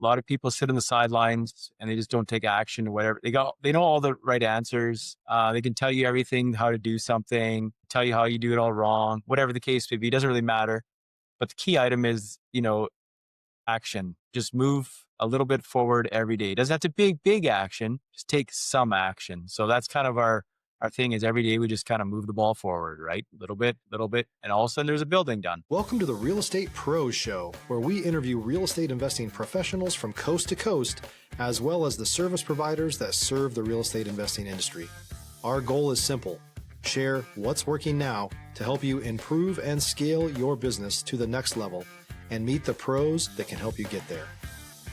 A lot of people sit on the sidelines and they just don't take action or whatever. They know all the right answers. They can tell you everything, how to do something, tell you how you do it all wrong, whatever the case may be. It doesn't really matter. But the key item is, action. Just move a little bit forward every day. It doesn't have to be big action, just take some action. So that's kind of our thing is every day we just kind of move the ball forward, right? Little bit, and all of a sudden there's a building done. Welcome to the Real Estate Pros Show, where we interview real estate investing professionals from coast to coast, as well as the service providers that serve the real estate investing industry. Our goal is simple: share what's working now to help you improve and scale your business to the next level and meet the pros that can help you get there.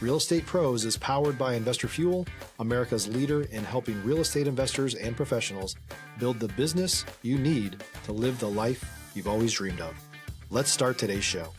Real Estate Pros is powered by Investor Fuel, America's leader in helping real estate investors and professionals build the business you need to live the life you've always dreamed of. Let's start today's show.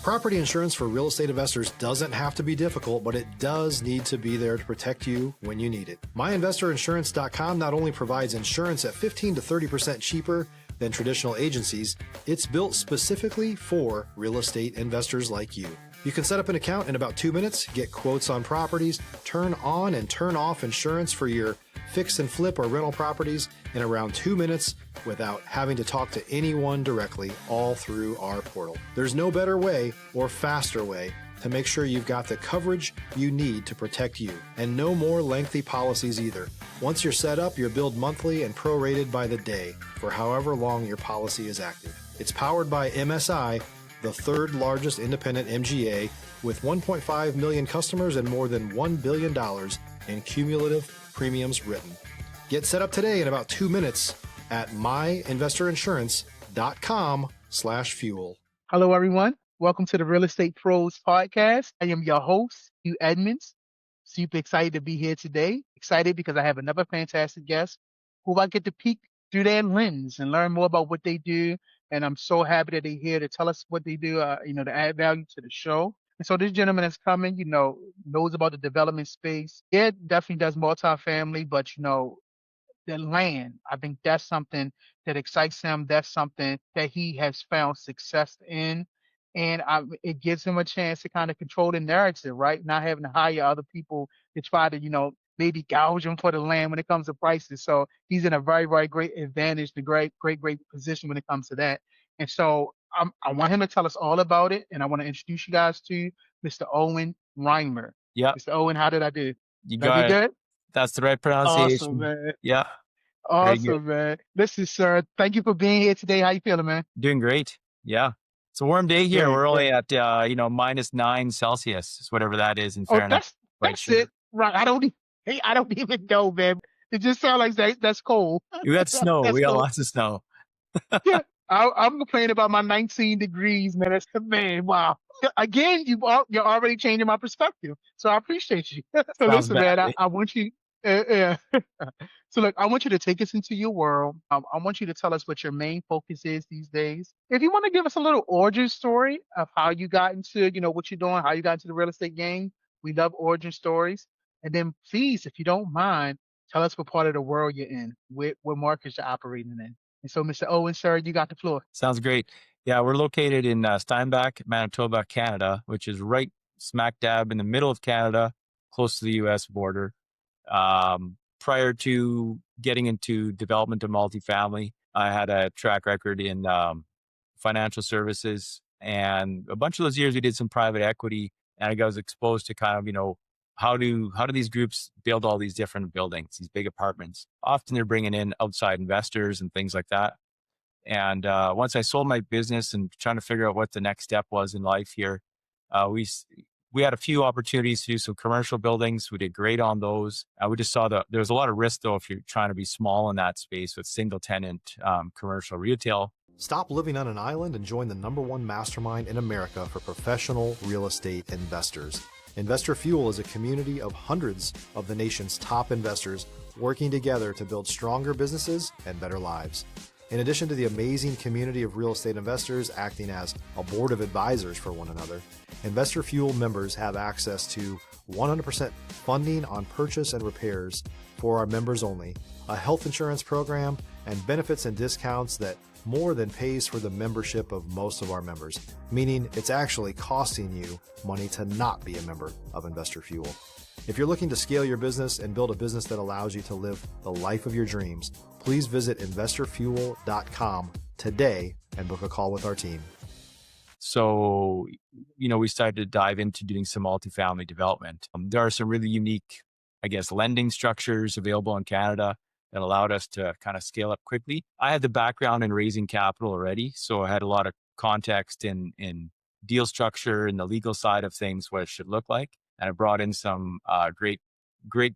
Property insurance for real estate investors doesn't have to be difficult, but it does need to be there to protect you when you need it. MyInvestorInsurance.com not only provides insurance at 15 to 30% cheaper than traditional agencies, it's built specifically for real estate investors like you. You can set up an account in about 2 minutes, get quotes on properties, turn on and turn off insurance for your fix and flip or rental properties in around 2 minutes without having to talk to anyone directly, all through our portal. There's no better way or faster way to make sure you've got the coverage you need to protect you, and no more lengthy policies either. Once you're set up, you're billed monthly and prorated by the day for however long your policy is active. It's powered by MSI, the third largest independent MGA, with 1.5 million customers and more than $1 billion in cumulative premiums written. Get set up today in about 2 minutes at myinvestoriinsurance.com/fuel. Hello, everyone. Welcome to the Real Estate Pros Podcast. I am your host, Hugh Edmonds. Super excited to be here today. Excited because I have another fantastic guest who I get to peek through their lens and learn more about what they do. And I'm so happy that they're here to tell us what they do, to add value to the show. And so this gentleman is coming, knows about the development space. It definitely does multifamily, but, the land, I think that's something that excites him. That's something that he has found success in. And it gives him a chance to kind of control the narrative, right? Not having to hire other people to try to, maybe gouge him for the land when it comes to prices. So he's in a very, very great advantage, the great position when it comes to that. And so I want him to tell us all about it. And I want to introduce you guys to Mr. Owen Reimer. Yeah. Mr. Owen, how did I do? You got it. Good? That's the right pronunciation. Awesome, man. Yeah. Awesome, man. Listen, sir, thank you for being here today. How you feeling, man? Doing great. Yeah. It's a warm day here. We're only at, -9 Celsius, whatever that is in Fahrenheit. That's it. Right. I don't even know, man. It just sounds like that's cold. We got snow. We got lots of snow. Yeah. I'm complaining about my 19 degrees, man. Man, wow. Again, you're already changing my perspective. So I appreciate you. So listen, man, I want you. So look, I want you to take us into your world. I want you to tell us what your main focus is these days. If you want to give us a little origin story of how you got into, what you're doing, how you got into the real estate game. We love origin stories. And then please, if you don't mind, tell us what part of the world you're in, what markets you're operating in. And so, Mr. Owen, sir, you got the floor. Sounds great. Yeah, we're located in Steinbach, Manitoba, Canada, which is right smack dab in the middle of Canada, close to the U.S. border. Prior to getting into development of multifamily, I had a track record in financial services, and a bunch of those years we did some private equity, and I was exposed to kind of, how do these groups build all these different buildings, these big apartments? Often they're bringing in outside investors and things like that. And once I sold my business and trying to figure out what the next step was in life here, we had a few opportunities to do some commercial buildings. We did great on those. We just saw that there was a lot of risk, though, if you're trying to be small in that space with single tenant commercial retail. Stop living on an island and join the #1 mastermind in America for professional real estate investors. Investor Fuel is a community of hundreds of the nation's top investors working together to build stronger businesses and better lives. In addition to the amazing community of real estate investors acting as a board of advisors for one another, Investor Fuel members have access to 100% funding on purchase and repairs for our members only, a health insurance program, and benefits and discounts that more than pays for the membership of most of our members, meaning it's actually costing you money to not be a member of Investor Fuel. If you're looking to scale your business and build a business that allows you to live the life of your dreams, please visit investorfuel.com today and book a call with our team. So, we started to dive into doing some multifamily development. There are some really unique, lending structures available in Canada that allowed us to kind of scale up quickly. I had the background in raising capital already, so I had a lot of context in deal structure and the legal side of things, what it should look like. And I brought in some great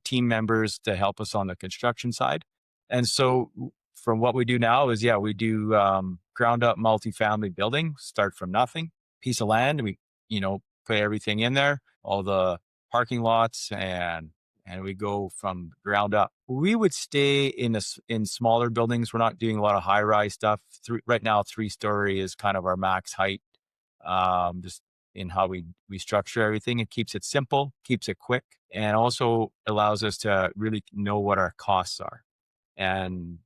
team members to help us on the construction side. And so from what we do now is, we do ground up multifamily building, start from nothing, piece of land. We, put everything in there, all the parking lots, and we go from ground up. We would stay in smaller buildings. We're not doing a lot of high rise stuff. Right now, 3-story is kind of our max height. Just in how we structure everything. It keeps it simple, keeps it quick, and also allows us to really know what our costs are. And,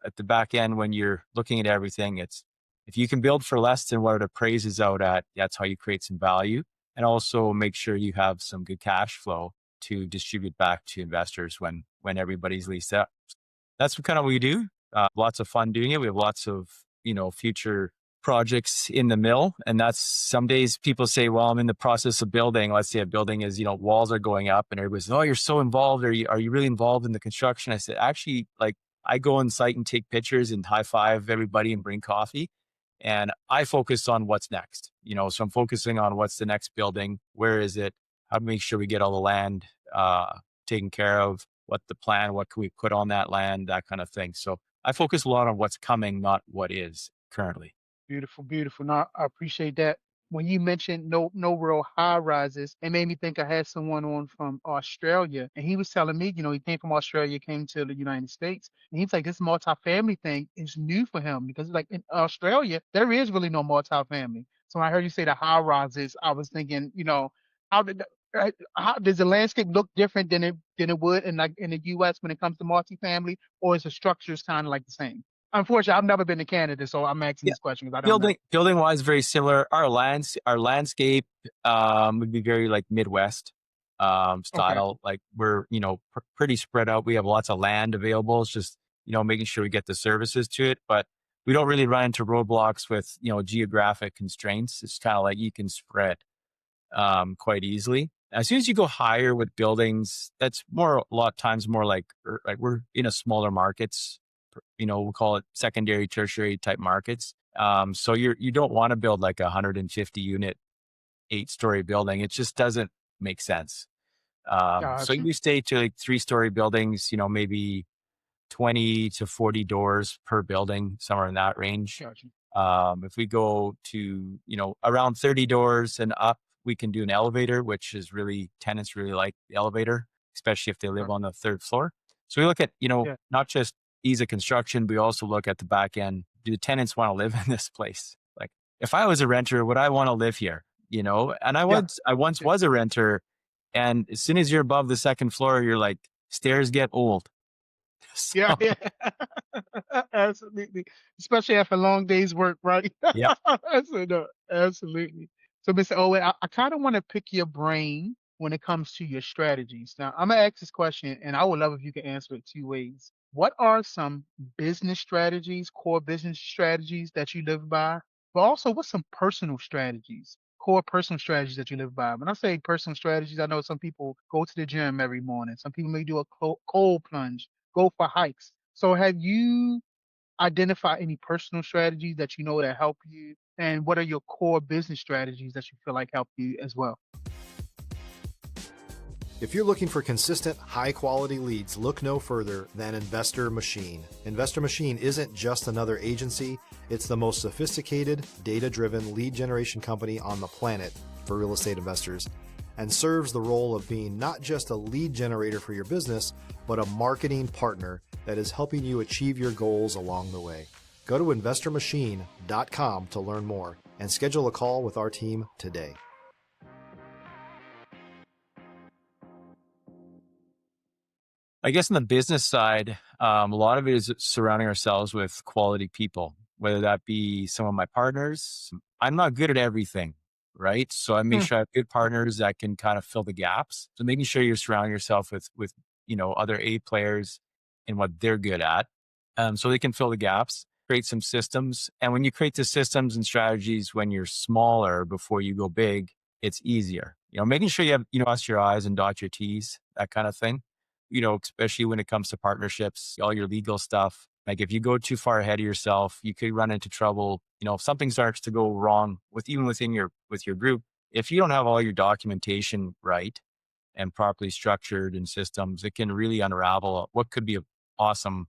at the back end, when you're looking at everything, it's if you can build for less than what it appraises out at, that's how you create some value. And also make sure you have some good cash flow to distribute back to investors when everybody's leased up. That's kind of what we do. Lots of fun doing it. We have lots of, future projects in the mill. And that's some days people say, well, I'm in the process of building. Let's say a building is, walls are going up and everybody's, oh, you're so involved. Are you really involved in the construction? I said, actually, I go on site and take pictures and high five everybody and bring coffee. And I focus on what's next, so I'm focusing on what's the next building. Where is it? How to make sure we get all the land taken care of, what the plan, what can we put on that land, that kind of thing. So I focus a lot on what's coming, not what is currently. Beautiful, beautiful. No, I appreciate that. When you mentioned no real high rises, it made me think I had someone on from Australia, and he was telling me, he came from Australia, came to the United States, and he's like, this multifamily thing is new for him because like in Australia, there is really no multifamily. So when I heard you say the high rises, I was thinking, how did how does the landscape look different than it would in the U.S. when it comes to multifamily, or is the structures kind of like the same? Unfortunately, I've never been to Canada, so I'm asking this question because I don't know. Building wise, very similar. Our landscape would be very like Midwest Okay. style. Like we're pretty spread out. We have lots of land available. It's just making sure we get the services to it, but we don't really run into roadblocks with geographic constraints. It's kind of like you can spread quite easily. As soon as you go higher with buildings, that's a lot of times more like we're in a smaller markets. We'll call it secondary, tertiary type markets. So you don't want to build like a 150 unit, 8-story building. It just doesn't make sense. So Gotcha. you stay to like 3-story buildings, maybe 20 to 40 doors per building, somewhere in that range. Gotcha. If we go to, around 30 doors and up, we can do an elevator, which is tenants really like the elevator, especially if they live Okay. on the 3rd floor. So we look at, Yeah. not just ease of construction, we also look at the back end. Do the tenants want to live in this place? Like if I was a renter, would I want to live here? And I Yeah. once Yeah. was a renter. And as soon as you're above the 2nd floor, you're like, stairs get old. Yeah. So, Yeah. Absolutely. Especially after a long day's work, right? yep. So, no, absolutely. So, Mr. Owen, I kind of want to pick your brain when it comes to your strategies. Now, I'm gonna ask this question, and I would love if you could answer it 2 ways. What are some business strategies, core business strategies that you live by? But also, what's some personal strategies, core personal strategies that you live by? When I say personal strategies, I know some people go to the gym every morning. Some people may do a cold plunge, go for hikes. So have you identified any personal strategies that you know that help you? And what are your core business strategies that you feel like help you as well? If you're looking for consistent, high quality leads, look no further than Investor Machine. Investor Machine isn't just another agency, it's the most sophisticated, data driven lead generation company on the planet for real estate investors, and serves the role of being not just a lead generator for your business, but a marketing partner that is helping you achieve your goals along the way. Go to investormachine.com to learn more and schedule a call with our team today. I guess on the business side, a lot of it is surrounding ourselves with quality people. whether that be some of my partners. I'm not good at everything, right? So I make Hmm. sure I have good partners that can kind of fill the gaps. So making sure you're surrounding yourself with other A players in what they're good at, so they can fill the gaps. Create some systems, and when you create the systems and strategies when you're smaller before you go big, it's easier. Making sure you have cross your I's and dot your T's, that kind of thing. Especially when it comes to partnerships, all your legal stuff. Like if you go too far ahead of yourself, you could run into trouble. If something starts to go wrong even within your group, if you don't have all your documentation right and properly structured in systems, it can really unravel what could be an awesome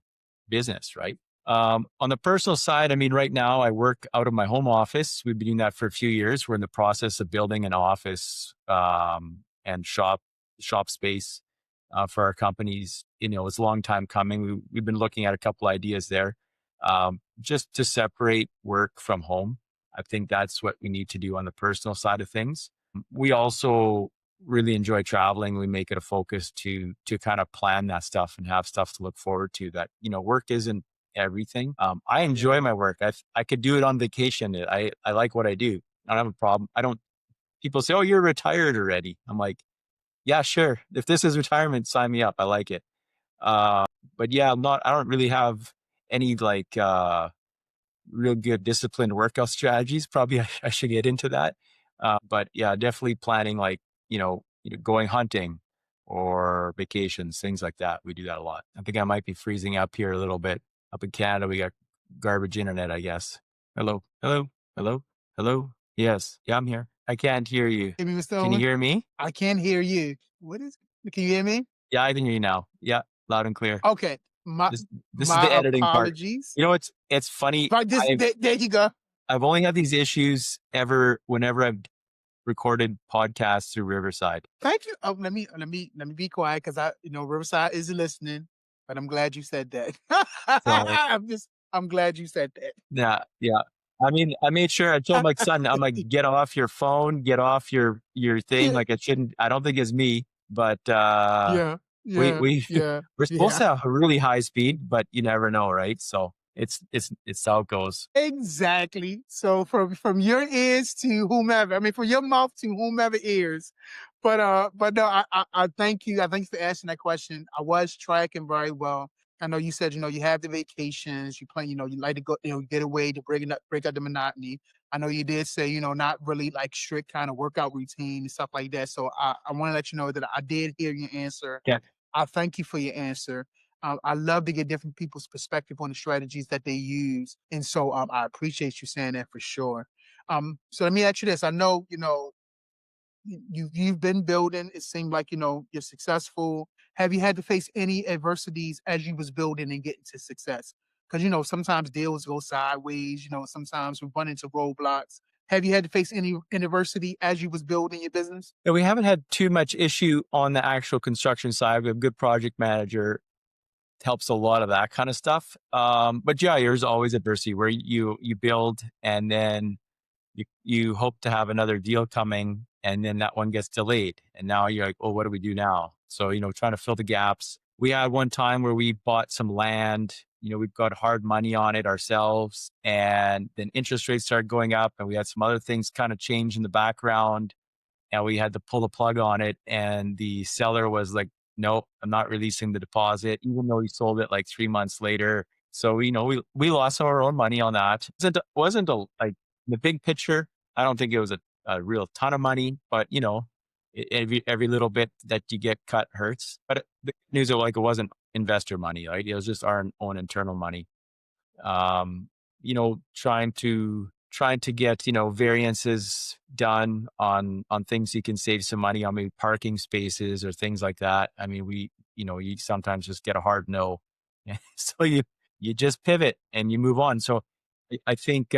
business, right? On the personal side, I mean, right now I work out of my home office. We've been doing that for a few years. We're in the process of building an office and shop space for our companies. It's a long time coming. We've been looking at a couple ideas there, just to separate work from home. I think that's what we need to do on the personal side of things. We also really enjoy traveling. We make it a focus to kind of plan that stuff and have stuff to look forward to. That work isn't everything. I enjoy my work. I could do it on vacation. I like what I do. I don't have a problem. I don't. People say, "Oh, you're retired already." I'm like, "Yeah, sure. If this is retirement, sign me up. I like it." Uh, but yeah, I'm not. I don't really have any like real good disciplined workout strategies. Probably I should get into that. But yeah, definitely planning like going hunting or vacations, things like that. We do that a lot. I think I might be freezing up here a little bit. Up in Canada, we got garbage internet, I guess. Hello, hello, hello, hello. Yes, yeah, I'm here. I can't hear you. Hey, Mr. Can you Owen, hear me? I can't hear you. What is? Can you hear me? Yeah, I can hear you now. Yeah, loud and clear. Okay. My This is my the editing part. apologies. It's funny. But there you go. I've only had these issues whenever I've recorded podcasts through Riverside. Thank you. Oh, let me be quiet because Riverside is listening, but I'm glad you said that. So I'm glad you said that. yeah. I mean, I made sure I told my son, I'm like, get off your phone, get off your thing. Yeah, Like it shouldn't. I don't think it's me, but yeah, we yeah, we yeah, we're supposed yeah. to have a really high speed, but you never know, right? So it's how it goes. Exactly. So from your ears to whomever, I mean, from your mouth to whomever ears. But no, I thank you. I thank you for asking that question. I was tracking very well. I know you said you have the vacations, you plan, you like to go, get away to break up the monotony. I know you did say not really like strict kind of workout routine and stuff like that. So I want to let you know that I did hear your answer. Yeah. I thank you for your answer. I love to get different people's perspective on the strategies that they use, and so I appreciate you saying that for sure. So let me ask you this: I know you've been building. It seemed like you're successful. Have you had to face any adversities as you was building and getting to success? Because sometimes deals go sideways. Sometimes we run into roadblocks. Have you had to face any adversity as you was building your business? Yeah, we haven't had too much issue on the actual construction side. We have a good project manager, helps a lot of that kind of stuff. But yeah, there's always adversity where you build and then you hope to have another deal coming and then that one gets delayed. And now you're like, oh, what do we do now? So, trying to fill the gaps. We had one time where we bought some land, we've got hard money on it ourselves. And then interest rates started going up and we had some other things kind of change in the background and we had to pull the plug on it. And the seller was like, nope, I'm not releasing the deposit, even though he sold it like 3 months later. So, we lost some of our own money on that. It wasn't like the big picture. I don't think it was a real ton of money, but every little bit that you get cut hurts. But the good news is like it wasn't investor money, right? It was just our own internal money. um, trying to get, variances done on things you can save some money on, maybe parking spaces or things like that. I mean, you sometimes just get a hard no. So you just pivot and you move on. So I think,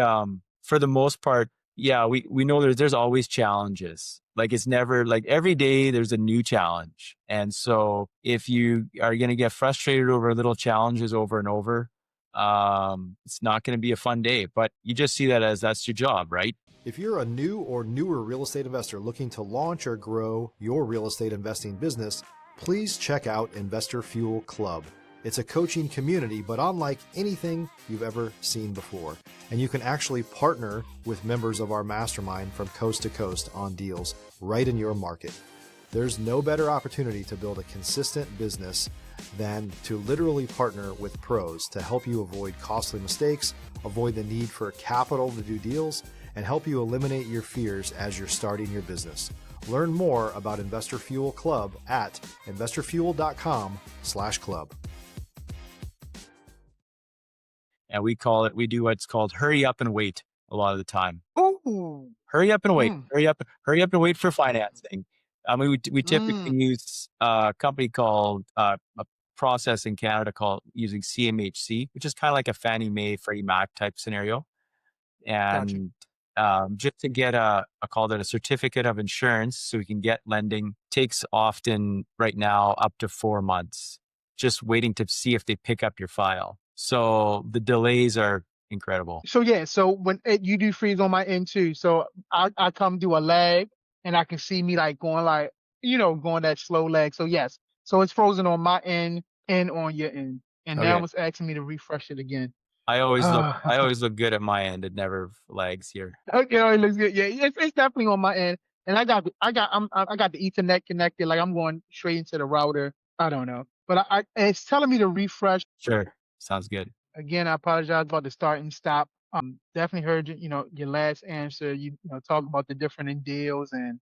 for the most part, yeah, we know there's always challenges. Like it's never like every day there's a new challenge. And so if you are going to get frustrated over little challenges over and over, it's not going to be a fun day, but you just see that as that's your job, right? If you're a new or newer real estate investor looking to launch or grow your real estate investing business, please check out Investor Fuel Club. It's a coaching community, but unlike anything you've ever seen before. And you can actually partner with members of our mastermind from coast to coast on deals right in your market. There's no better opportunity to build a consistent business than to literally partner with pros to help you avoid costly mistakes, avoid the need for capital to do deals, and help you eliminate your fears as you're starting your business. Learn more about Investor Fuel Club at investorfuel.com/club. And we do what's called hurry up and wait a lot of the time. Ooh. Hurry up and wait. Mm. Hurry up and wait for financing. We typically use a company called a process in Canada called using CMHC, which is kind of like a Fannie Mae, Freddie Mac type scenario. Gotcha. And just to get I call it a certificate of insurance so we can get lending takes often right now up to 4 months, just waiting to see if they pick up your file. So the delays are incredible. So yeah, so when you do freeze on my end too, so I come do a lag and I can see me like going going that slow lag. So yes, so it's frozen on my end and on your end, and now Okay. it's asking me to refresh it again. I always look good at my end. It never lags here. Okay, it looks good. Yeah, it's definitely on my end, and I got the Ethernet connected. Like I'm going straight into the router. I don't know, but it's telling me to refresh. Sure. Sounds good. Again, I apologize about the start and stop. Definitely heard your last answer. Talk about the different deals, and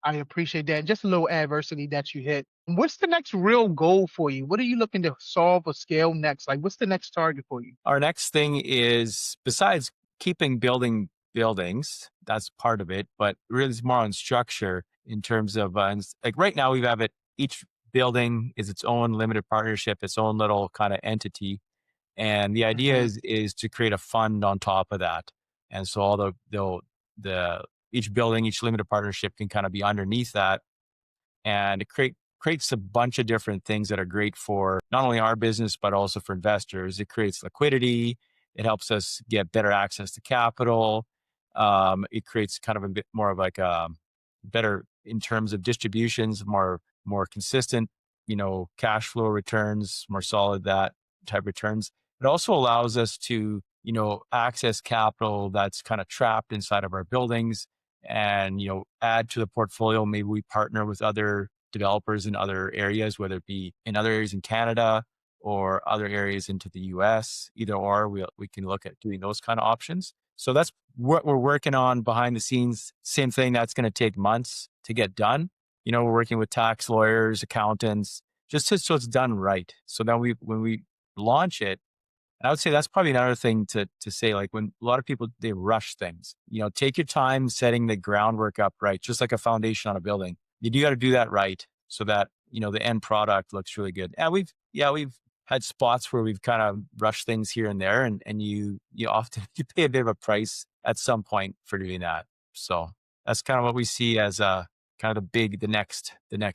I appreciate that. Just a little adversity that you hit. What's the next real goal for you? What are you looking to solve or scale next? Like, what's the next target for you? Our next thing is, besides keeping building buildings, that's part of it, but really it's more on structure in terms of, like right now we have it, each building is its own limited partnership, its own little kind of entity. And the idea Hmm. is to create a fund on top of that. And so all the each building, each limited partnership can kind of be underneath that, and it creates a bunch of different things that are great for not only our business but also for investors. It creates liquidity. It helps us get better access to capital. It creates kind of a bit more of like a better in terms of distributions, more consistent, cash flow returns, more solid that type returns. It also allows us to access capital that's kind of trapped inside of our buildings and add to the portfolio. Maybe we partner with other developers in other areas, whether it be in other areas in Canada or other areas into the US. Either or, we can look at doing those kind of options. So that's what we're working on behind the scenes. Same thing, that's going to take months to get done. We're working with tax lawyers, accountants, so it's done right. So then when we launch it, and I would say that's probably another thing to say, like when a lot of people, they rush things, take your time setting the groundwork up right, just like a foundation on a building. You do got to do that right so that, the end product looks really good. And we've had spots where we've kind of rushed things here and there, and you often you pay a bit of a price at some point for doing that. So that's kind of what we see as kind of the next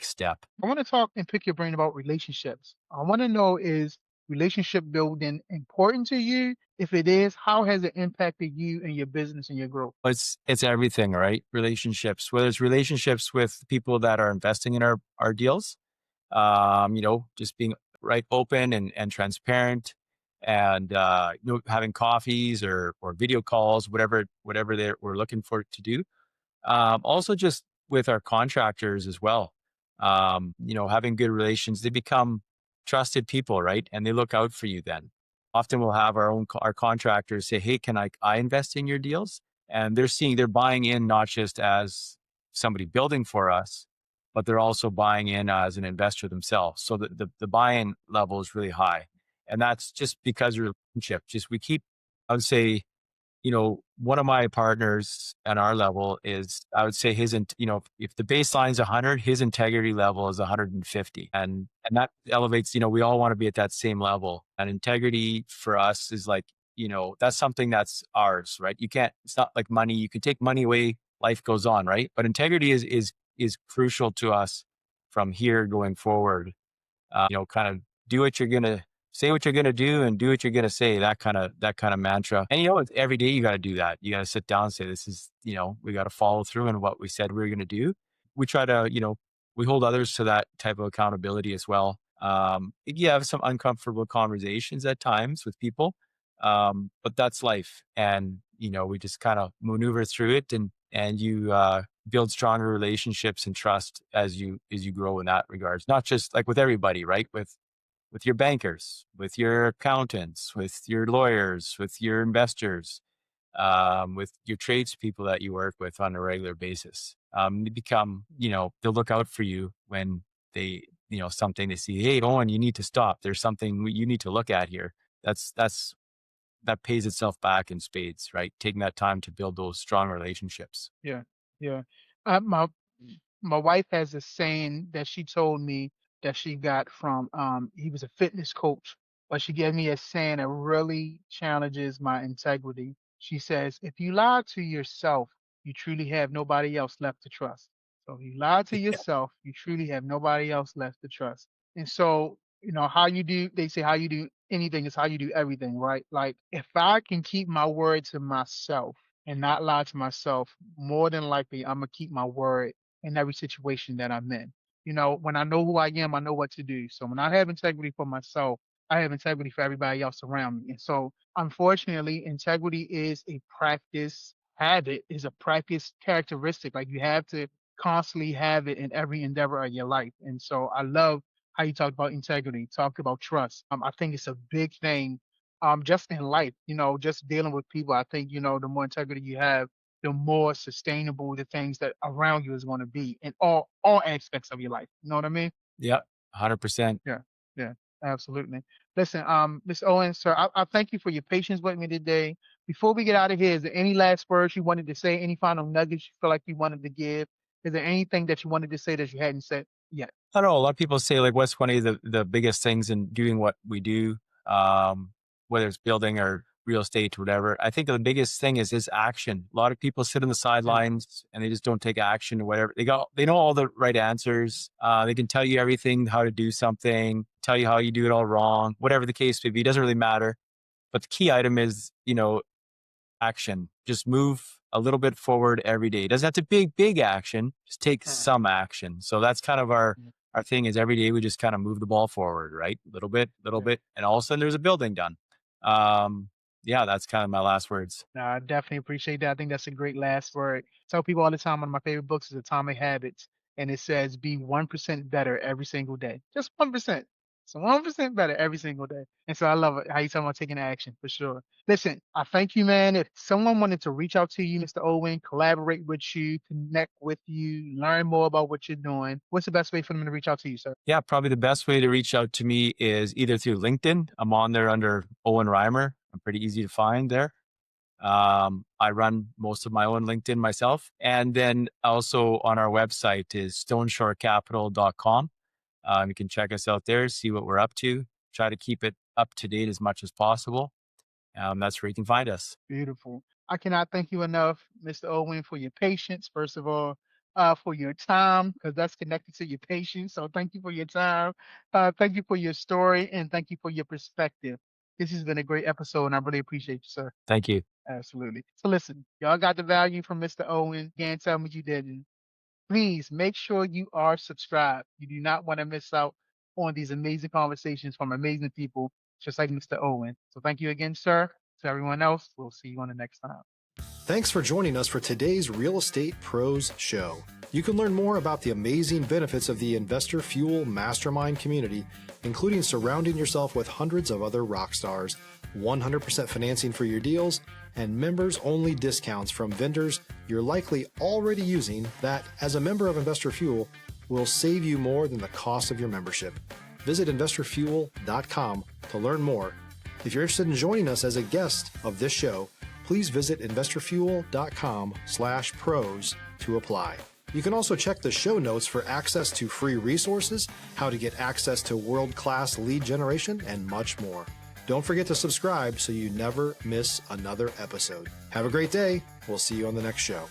step. I want to talk and pick your brain about relationships. I want to know, is relationship building important to you? If it is, how has it impacted you and your business and your growth? It's everything, right? Relationships, whether it's relationships with people that are investing in our deals, just being right, open and transparent, and having coffees or video calls, whatever we're looking for to do. Also, just with our contractors as well, having good relations, they become trusted people, right? And they look out for you then. Often we'll have our contractors say, "Hey, can I invest in your deals?" And they're buying in not just as somebody building for us, but they're also buying in as an investor themselves. So the buy-in level is really high. And that's just because of relationship. I would say, one of my partners at our level is, I would say if the baseline is 100, his integrity level is 150. And that elevates, we all want to be at that same level. And integrity for us is like, that's something that's ours, right? It's not like money. You can take money away, life goes on, right? But integrity is crucial to us from here going forward. Kind of do what you're going to say, what you're going to do, and do what you're going to say, that kind of mantra. And, it's every day you got to do that. You got to sit down and say, this is, we got to follow through on what we said we were going to do. We try to, we hold others to that type of accountability as well. You have some uncomfortable conversations at times with people, but that's life. And, we just kind of maneuver through it, and you build stronger relationships and trust as you grow in that regards, not just like with everybody, right? With your bankers, with your accountants, with your lawyers, with your investors, with your tradespeople that you work with on a regular basis. They become, they'll look out for you when they, something they see. Hey, Owen, you need to stop. There's something you need to look at here. That pays itself back in spades, right? Taking that time to build those strong relationships. Yeah, yeah. My wife has a saying that she told me that she got from he was a fitness coach, but she gave me a saying that really challenges my integrity. She says, if you lie to yourself, you truly have nobody else left to trust. So if you lie to Yeah. yourself, you truly have nobody else left to trust. And so, how you do, they say how you do anything is how you do everything, right? Like if I can keep my word to myself and not lie to myself, more than likely I'm gonna keep my word in every situation that I'm in. When I know who I am, I know what to do. So when I have integrity for myself, I have integrity for everybody else around me. And so unfortunately, integrity is a practice habit, is a practice characteristic. Like you have to constantly have it in every endeavor of your life. And so I love how you talk about integrity, talk about trust. I think it's a big thing just in life, just dealing with people. I think, the more integrity you have, the more sustainable the things that around you is going to be in all aspects of your life. You know what I mean? Yeah. 100%. Yeah, yeah, absolutely. Listen, Miss Owen, sir, I thank you for your patience with me today. Before we get out of here, is there any last words you wanted to say? Any final nuggets you feel like you wanted to give? Is there anything that you wanted to say that you hadn't said yet? I don't know. A lot of people say like, what's one of the biggest things in doing what we do, um, whether it's building or real estate or whatever. I think the biggest thing is action. A lot of people sit on the Yeah. sidelines and they just don't take action or whatever. They know all the right answers. They can tell you everything, how to do something, tell you how you do it all wrong, whatever the case may be. It doesn't really matter. But the key item is, action. Just move a little bit forward every day. It doesn't have to be big action. Just take Mm, some action. So that's kind of our mm, our thing is every day we just kind of move the ball forward, right? Little yeah. bit, and all of a sudden there's a building done. Yeah, that's kind of my last words. No, I definitely appreciate that. I think that's a great last word. Tell people all the time, one of my favorite books is Atomic Habits, and it says be 1% better every single day. Just 1%. So 1% better every single day. And so I love it how you talking about taking action for sure. Listen, I thank you, man. If someone wanted to reach out to you, Mr. Owen, collaborate with you, connect with you, learn more about what you're doing, what's the best way for them to reach out to you, sir? Yeah, probably the best way to reach out to me is either through LinkedIn. I'm on there under Owen Reimer. I'm pretty easy to find there. I run most of my own LinkedIn myself. And then also on our website is stoneshorecapital.com. You can check us out there, see what we're up to, try to keep it up to date as much as possible. That's where you can find us. Beautiful. I cannot thank you enough, Mr. Owen, for your patience, first of all, for your time, because that's connected to your patience. So thank you for your time. Thank you for your story, and thank you for your perspective. This has been a great episode, and I really appreciate you, sir. Thank you. Absolutely. So listen, y'all got the value from Mr. Owen. Can't tell me you didn't. Please make sure you are subscribed. You do not want to miss out on these amazing conversations from amazing people, just like Mr. Owen. So thank you again, sir. To everyone else, we'll see you on the next time. Thanks for joining us for today's Real Estate Pros Show. You can learn more about the amazing benefits of the Investor Fuel Mastermind community, including surrounding yourself with hundreds of other rock stars, 100% financing for your deals, and members-only discounts from vendors you're likely already using that, as a member of Investor Fuel, will save you more than the cost of your membership. Visit investorfuel.com to learn more. If you're interested in joining us as a guest of this show, please visit investorfuel.com/pros to apply. You can also check the show notes for access to free resources, how to get access to world-class lead generation, and much more. Don't forget to subscribe so you never miss another episode. Have a great day. We'll see you on the next show.